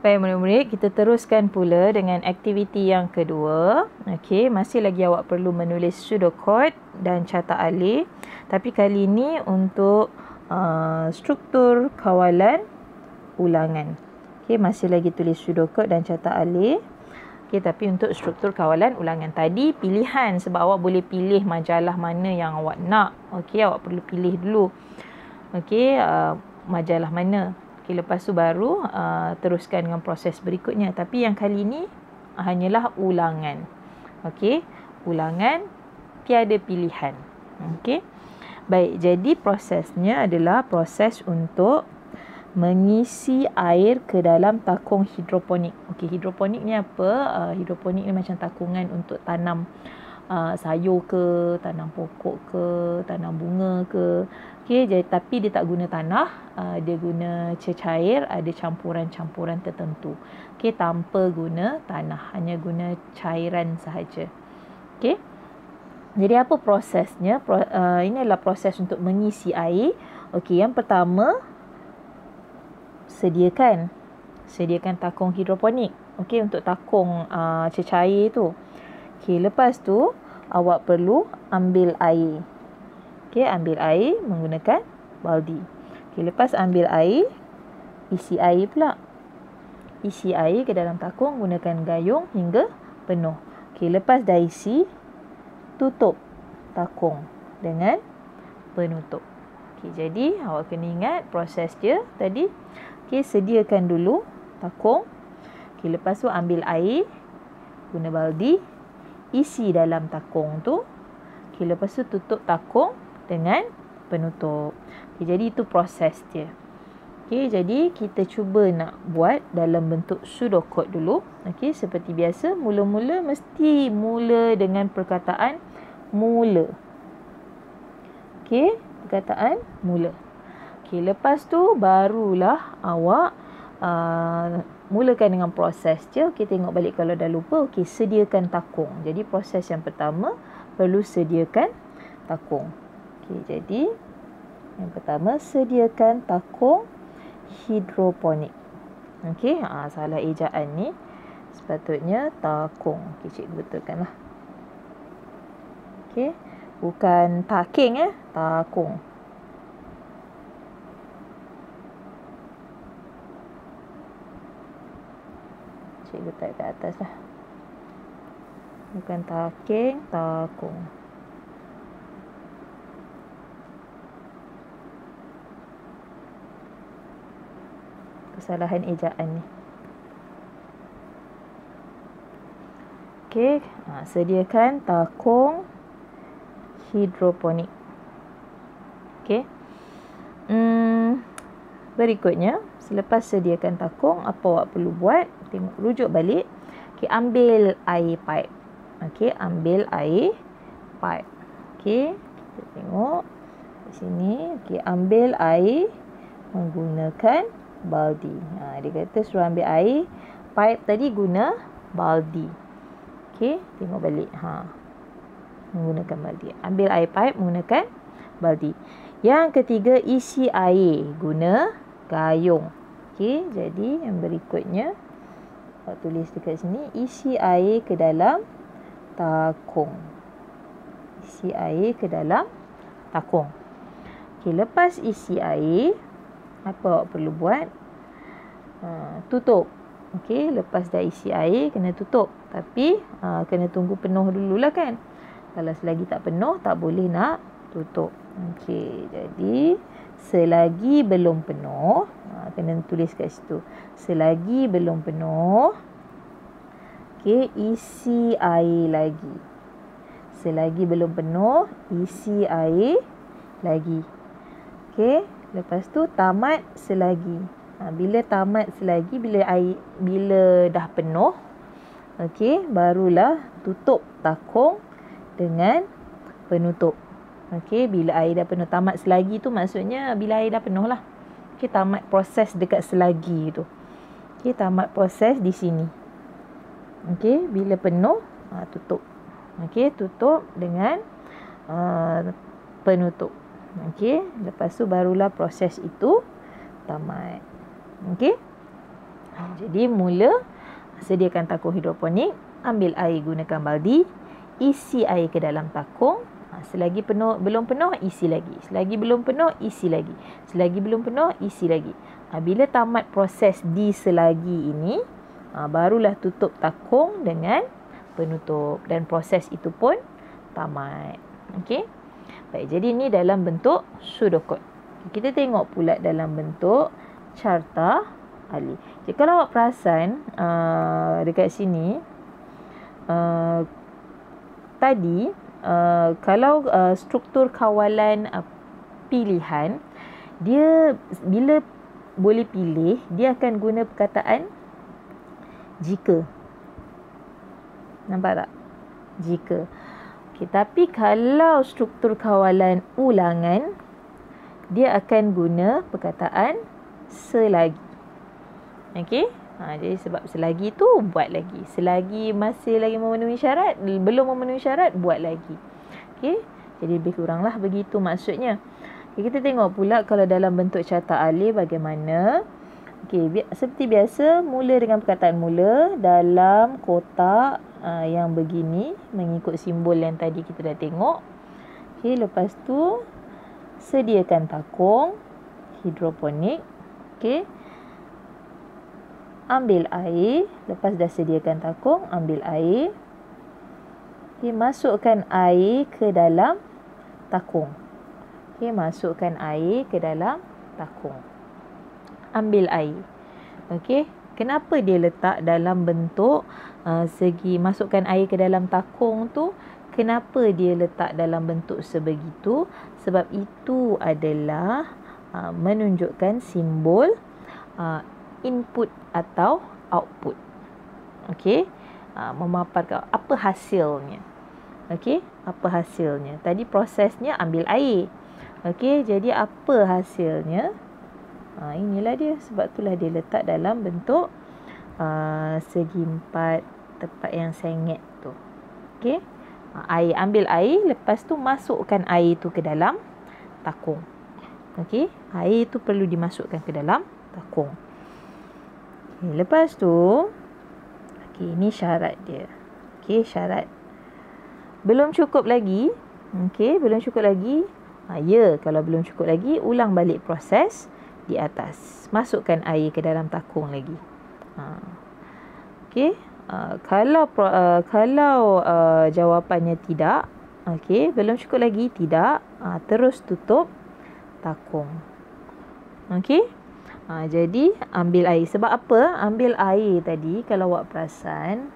Baik murid-murid, kita teruskan pula dengan aktiviti yang kedua. Okey, masih lagi awak perlu menulis pseudocode dan carta alih. Tapi kali ini untuk struktur kawalan ulangan. Okey, masih lagi tulis pseudocode dan carta alih. Okey, tapi untuk struktur kawalan ulangan tadi pilihan, sebab awak boleh pilih majalah mana yang awak nak. Okey, awak perlu pilih dulu. Okey, majalah mana. Okay, lepas tu baru teruskan dengan proses berikutnya. Tapi yang kali ini hanyalah ulangan. Okey, ulangan tiada pilihan. Okey. Baik, jadi prosesnya adalah proses untuk mengisi air ke dalam takung hidroponik. Okey, hidroponik ni apa? Hidroponik ni macam takungan untuk tanam sayur ke, tanam pokok ke, tanam bunga ke. Okey, jadi tapi dia tak guna tanah, dia guna cecair, ada campuran-campuran tertentu. Okey, tanpa guna tanah, hanya guna cairan sahaja. Okey. Jadi apa prosesnya? Ini adalah proses untuk mengisi air. Okey, yang pertama sediakan takung hidroponik. Okey, untuk takung cecair tu. Okey, lepas tu awak perlu ambil air. Okey, ambil air menggunakan baldi. Okey, lepas ambil air, isi air pula. Isi air ke dalam takung gunakan gayung hingga penuh. Okey, lepas dah isi, tutup takung dengan penutup. Okey, jadi awak kena ingat proses dia tadi. Okey, sediakan dulu takung. Okey, lepas tu ambil air, guna baldi, isi dalam takung tu. Okey, lepas tu tutup takung dengan penutup. Okay, jadi itu proses dia. Okay, jadi kita cuba nak buat dalam bentuk pseudocode dulu. Okay, seperti biasa, mula-mula mesti mula dengan perkataan mula. Okay, perkataan mula. Okay, lepas tu barulah awak mulakan dengan proses je. Okay, tengok balik kalau dah lupa. Okay, sediakan takung. Jadi proses yang pertama perlu sediakan takung. Okay, jadi yang pertama sediakan takung hidroponik. Okey, salah ejaan ni. Sepatutnya takung. Okey, cikgu betulkanlah. Okey, bukan taking takung. Cikgu type kat atas lah. Bukan taking, takung. Kesalahan ejaan ni. Okey, sediakan takung hidroponik. Okey. Berikutnya, selepas sediakan takung, apa awak perlu buat? Tengok, rujuk balik. Okey, ambil air pipe. Okey, ambil air pipe. Okey, kita tengok di sini. Okey, ambil air menggunakan baldi. Dia kata suruh ambil air pipe tadi guna baldi. Okey, tengok balik. Menggunakan baldi. Ambil air pipe menggunakan baldi. Yang ketiga, isi air guna gayung. Okey, jadi yang berikutnya awak tulis dekat sini, isi air ke dalam takung. Isi air ke dalam takung. Okey, lepas isi air, apa awak perlu buat? Tutup. Okey, lepas dah isi air kena tutup. Tapi kena tunggu penuh dululah kan. Kalau selagi tak penuh tak boleh nak tutup. Okey, jadi selagi belum penuh, kena tulis kat situ. Selagi belum penuh, okey, isi air lagi. Selagi belum penuh, isi air lagi. Okey, lepas tu tamat selagi. Bila tamat selagi, bila dah penuh, okey, barulah tutup takung dengan penutup. Okey, bila air dah penuh, tamat selagi tu maksudnya bila air dah penuh lah. Okey, tamat proses dekat selagi tu. Okey, tamat proses di sini. Okey, bila penuh, tutup. Okey, tutup dengan penutup. Okey, lepas tu barulah proses itu tamat. Okey. Jadi mula sediakan takung hidroponik, ambil air gunakan baldi, isi air ke dalam takung. Selagi belum penuh, isi lagi. Selagi belum penuh, isi lagi. Selagi belum penuh, isi lagi. Bila tamat proses di selagi ini, barulah tutup takung dengan penutup. Dan proses itu pun tamat. Okey. Baik, jadi ini dalam bentuk pseudocode. Kita tengok pula dalam bentuk carta ahli. Jadi kalau awak perasan dekat sini, tadi kalau struktur kawalan pilihan, dia bila boleh pilih, dia akan guna perkataan jika. Nampak tak? Jika. Okay, tapi kalau struktur kawalan ulangan, dia akan guna perkataan selagi. Okey? Jadi sebab selagi tu buat lagi. Selagi masih lagi memenuhi syarat, belum memenuhi syarat, buat lagi. Okey? Jadi lebih kuranglah begitu maksudnya. Okay, kita tengok pula kalau dalam bentuk carta alih bagaimana. Okey, seperti biasa, mula dengan perkataan mula dalam kotak yang begini mengikut simbol yang tadi kita dah tengok. Okey, lepas tu sediakan takung hidroponik. Okey. Ambil air, lepas dah sediakan takung, ambil air. Okey, masukkan air ke dalam takung. Okey, masukkan air ke dalam takung. Ambil air. Okey, kenapa dia letak dalam bentuk segi masukkan air ke dalam takung tu? Kenapa dia letak dalam bentuk sebegitu? Sebab itu adalah menunjukkan simbol input atau output. Okey, memaparkan apa hasilnya. Okey, apa hasilnya? Tadi prosesnya ambil air. Okey, jadi apa hasilnya? Inilah dia. Sebab itulah dia letak dalam bentuk segi empat tepat yang sengit tu. Okey, air, ambil air, lepas tu masukkan air tu ke dalam takung. Okey, air tu perlu dimasukkan ke dalam takung. Okay, lepas tu, ini syarat dia. Okey, syarat. Belum cukup lagi. Okey, belum cukup lagi. Ya, kalau belum cukup lagi, ulang balik proses di atas. Masukkan air ke dalam takung lagi. Okey, kalau jawapannya tidak, okey, belum cukup lagi, tidak, terus tutup takung. Okey. Jadi ambil air. Sebab apa? Ambil air tadi, kalau awak perasan,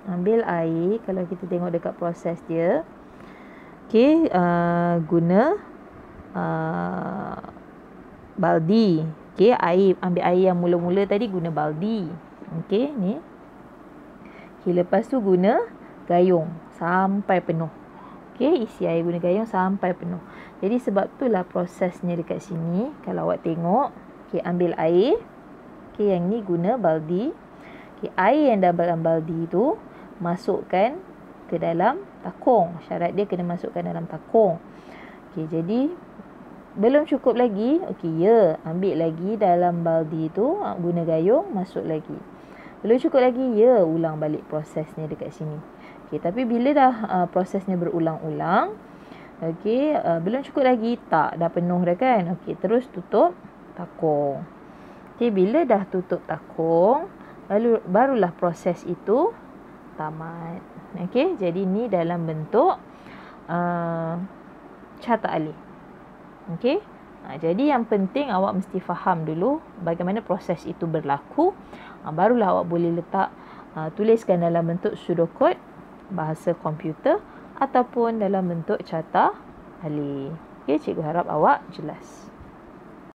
ambil air, kalau kita tengok dekat proses dia, okey, guna baldi. Okey, air, ambil air yang mula-mula tadi guna baldi. Okey, ni. Okey, lepas tu guna gayung sampai penuh. Okey, isi air guna gayung sampai penuh. Jadi sebab itulah prosesnya dekat sini. Kalau awak tengok, okey, ambil air. Okey, yang ni guna baldi. Okey, air yang dalam baldi tu masukkan ke dalam takung. Syarat dia kena masukkan dalam takung. Okey, jadi belum cukup lagi. Okey, ya, ambil lagi dalam baldi tu, guna gayung, masuk lagi. Belum cukup lagi, ya, ulang balik prosesnya dekat sini. Okey, tapi bila dah prosesnya berulang-ulang, okey, belum cukup lagi, tak, dah penuh dah kan. Okey, terus tutup takung. Okey, bila dah tutup takung, barulah proses itu tamat. Okey, jadi ni dalam bentuk carta alih. Okey. Jadi yang penting awak mesti faham dulu bagaimana proses itu berlaku. Barulah awak boleh letak tuliskan dalam bentuk pseudocode bahasa komputer ataupun dalam bentuk carta alih. Okey, cikgu harap awak jelas.